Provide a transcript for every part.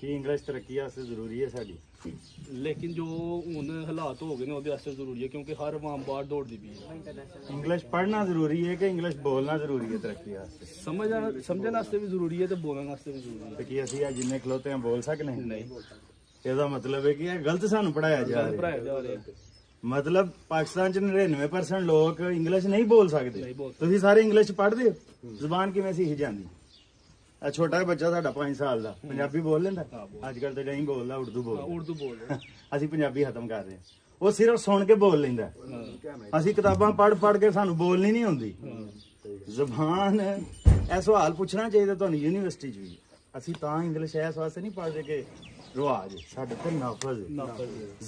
ਕਿ ਇੰਗਲਿਸ਼ ਤਰੱਕੀ ਵਾਸਤੇ ਜ਼ਰੂਰੀ ਹੈ ਸਾਡੀ, ਲੇਕਿਨ ਜੋ ਹੁਣ ਹਾਲਾਤ ਹੋ ਗਏ ਨੇ ਉਹਦੇ ਵਾਸਤੇ ਜ਼ਰੂਰੀ ਹੈ ਕਿਉਂਕਿ ਹਰ ਆਵਾਮ ਬਾਹਰ ਦੌੜਦੀ ਪਈ ਹੈ। ਇੰਗਲਿਸ਼ ਪੜ੍ਹਨਾ ਜ਼ਰੂਰੀ ਹੈ ਕਿ ਇੰਗਲਿਸ਼ ਬੋਲਣਾ ਜ਼ਰੂਰੀ ਹੈ ਤਰੱਕੀ ਵਾਸਤੇ? ਸਮਝਣ ਵਾਸਤੇ ਵੀ ਜ਼ਰੂਰੀ ਹੈ ਤੇ ਬੋਲਣ ਵਾਸਤੇ ਵੀ ਜ਼ਰੂਰੀ ਹੈ। ਤੇ ਕੀ ਅਸੀਂ ਆ ਜਿੰਨੇ ਖਲੋਤੇ ਆ ਬੋਲ ਸਕਦੇ ਹਾਂ? ਨਹੀਂ ਇਹਦਾ ਮਤਲਬ ਹੈ ਕਿ ਇਹ ਗਲਤ ਸਾਨੂੰ ਪੜਾਇਆ ਜਾ ਰਿਹਾ। ਭਰਾਇਆ ਜਾ ਰਿਹਾ। ਮਤਲਬ ਪਾਕਿਸਤਾਨ ਚ 99% ਲੋਕ ਇੰਗਲਿਸ਼ ਨਹੀਂ ਬੋਲ ਸਕਦੇ। ਨਹੀਂ ਬੋਲ ਤੁਸੀਂ ਸਾਰੇ ਇੰਗਲਿਸ਼ ਪੜ੍ਹਦੇ ਹੋ, ਜ਼ੁਬਾਨ ਕਿਵੇਂ ਸਿੱਖ ਜਾਂਦੀ? ਆ ਛੋਟਾ ਜਿਹਾ ਬੱਚਾ ਸਾਡਾ 5 ਸਾਲ ਦਾ ਪੰਜਾਬੀ ਬੋਲ ਲੈਂਦਾ? ਅੱਜ ਕੱਲ ਤੇ ਨਹੀਂ ਬੋਲਦਾ, ਉਰਦੂ ਬੋਲਦਾ। ਉਰਦੂ ਬੋਲ ਰਿਹਾ। ਅਸੀਂ ਪੰਜਾਬੀ ਖਤਮ ਕਰ ਰਹੇ ਹਾਂ। ਉਹ ਸਿਰਫ ਸੁਣ ਕੇ ਬੋਲ ਲੈਂਦਾ। ਅਸੀਂ ਕਿਤਾਬਾਂ ਪੜ੍ਹ ਕੇ ਸਾਨੂੰ ਬੋਲਣੀ ਨਹੀਂ ਆਉਂਦੀ। ਜ਼ੁਬਾਨ ਇਹ ਸਵਾਲ ਪੁੱਛਣਾ ਚਾਹੀਦਾ ਤੁਹਾਨੂੰ ਯੂਨੀਵਰਸਿਟੀ 'ਚ ਵੀ। ਅਸੀਂ ਤਾਂ ਇੰਗਲਿਸ਼ ਇਸ ਵਾਸਤੇ ਨਹੀਂ ਪੜ੍ਹਦੇ ਕਿ ਰਿਵਾਜ ਸਾਡੇ ਤੇ ਨਾਫਜ਼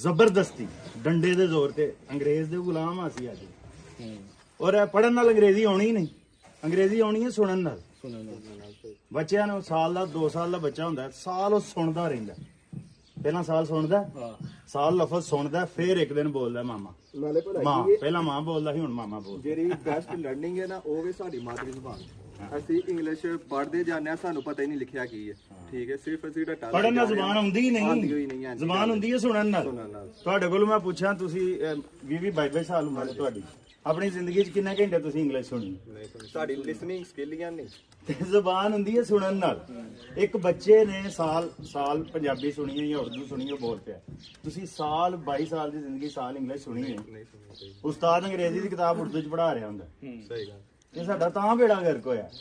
ਜ਼ਬਰਦਸਤੀ ਡੰਡੇ ਦੇ ਜ਼ੋਰ ਤੇ ਅੰਗਰੇਜ਼ ਦੇ ਗੁਲਾਮ ਆ ਅਸੀਂ ਅੱਜ। ਔਰ ਇਹ ਪੜ੍ਹਨ ਨਾਲ ਅੰਗਰੇਜ਼ੀ ਆਉਣੀ ਨਹੀਂ, ਅੰਗਰੇਜ਼ੀ ਆਉਣੀ ਹੈ ਸੁਣਨ ਨਾਲ। ਬੱਚਿਆਂ ਨੂੰ ਸਾਲ ਦਾ 2 ਸਾਲ ਦਾ ਬੱਚਾ ਹੁੰਦਾ, ਸਾਲ ਉਹ ਸੁਣਦਾ ਰਹਿੰਦਾ। ਪਹਿਲਾਂ ਸਾਲ ਸੁਣਦਾ, ਸਾਲ ਲਫ਼ਜ਼ ਸੁਣਦਾ, ਫਿਰ ਇੱਕ ਦਿਨ ਬੋਲਦਾ ਮਾਮਾ। ਨਾਲੇ ਪੜ੍ਹਾਈ ਮਾਂ ਪਹਿਲਾਂ ਮਾਂ ਬੋਲਦਾ ਸੀ, ਹੁਣ ਮਾਮਾ ਬੋਲਦਾ। ਜਿਹੜੀ ਬੈਸਟ ਲਰਨਿੰਗ ਹੈ ਨਾ ਉਹ ਵੀ ਸਾਡੀ ਮਾਤਰੀ ਜ਼ੁਬਾਨ। ਅਸੀਂ ਇੰਗਲਿਸ਼ ਪੜ੍ਹਦੇ ਜਾਂਦੇ ਆ, ਸਾਨੂੰ ਪਤਾ ਹੀ ਨਹੀਂ ਲਿਖਿਆ ਕੀ ਹੈ। ਠੀਕ ਹੈ, ਸਿਰਫ ਅਸੀਂ ਡਟਾ ਪੜ੍ਹਨ ਨਾਲ ਜ਼ੁਬਾਨ ਆਉਂਦੀ ਹੀ ਆਉਂਦੀ ਹੋਈ ਨਹੀਂ, ਨਹੀਂ ਹੈ। ਜ਼ੁਬਾਨ ਹੁੰਦੀ ਹੈ ਸੁਣਨ ਨਾਲ। ਸੁਣਨ ਨਾਲ। ਤੁਹਾਡੇ ਕੋਲ ਮੈਂ ਪੁੱਛਾਂ, ਤੁਸੀਂ 20-22 ਸਾਲ ਉਮਰ ਹੈ ਤੁਹਾਡੀ, ਆਪਣੀ ਜ਼ਿੰਦਗੀ 'ਚ ਕਿੰਨੇ ਘੰਟੇ ਤੁਸੀਂ ਇੰਗਲਿਸ਼ ਸੁਣੀ? ਸਾਡੀ ਲਿਸਨਿੰਗ ਸਕਿੱਲ ਹੀ ਨਹੀਂ। ਤੇ ਜ਼ੁਬਾਨ ਹੁੰਦੀ ਹੈ ਸੁਣਨ ਨਾਲ। ਇੱਕ ਬੱਚੇ ਨੇ ਸਾਲ ਪੰਜਾਬੀ ਸੁਣੀ ਹੈ ਜਾਂ ਉਰਦੂ ਸੁਣੀ, ਉਹ ਬੋਲ ਪਿਆ। ਤੁਸੀਂ ਸਾਲ 22 ਸਾਲ ਦੀ ਜ਼ਿੰਦਗੀ ਸਾਲ ਇੰਗਲਿਸ਼ ਸੁਣੀ ਹੈ। ਉਸਤਾਦ ਅੰਗਰੇਜ਼ੀ ਦੀ ਕਿਤਾਬ ਉਰਦੂ 'ਚ ਪੜ੍ਹਾ ਰਿਹਾ ਹੁੰਦਾ। ਸਹੀ ਗੱਲ। ਇਹ ਸਾਡਾ ਤਾਂ ਬੇੜਾ ਗਰਕ ਹੋਇਆ।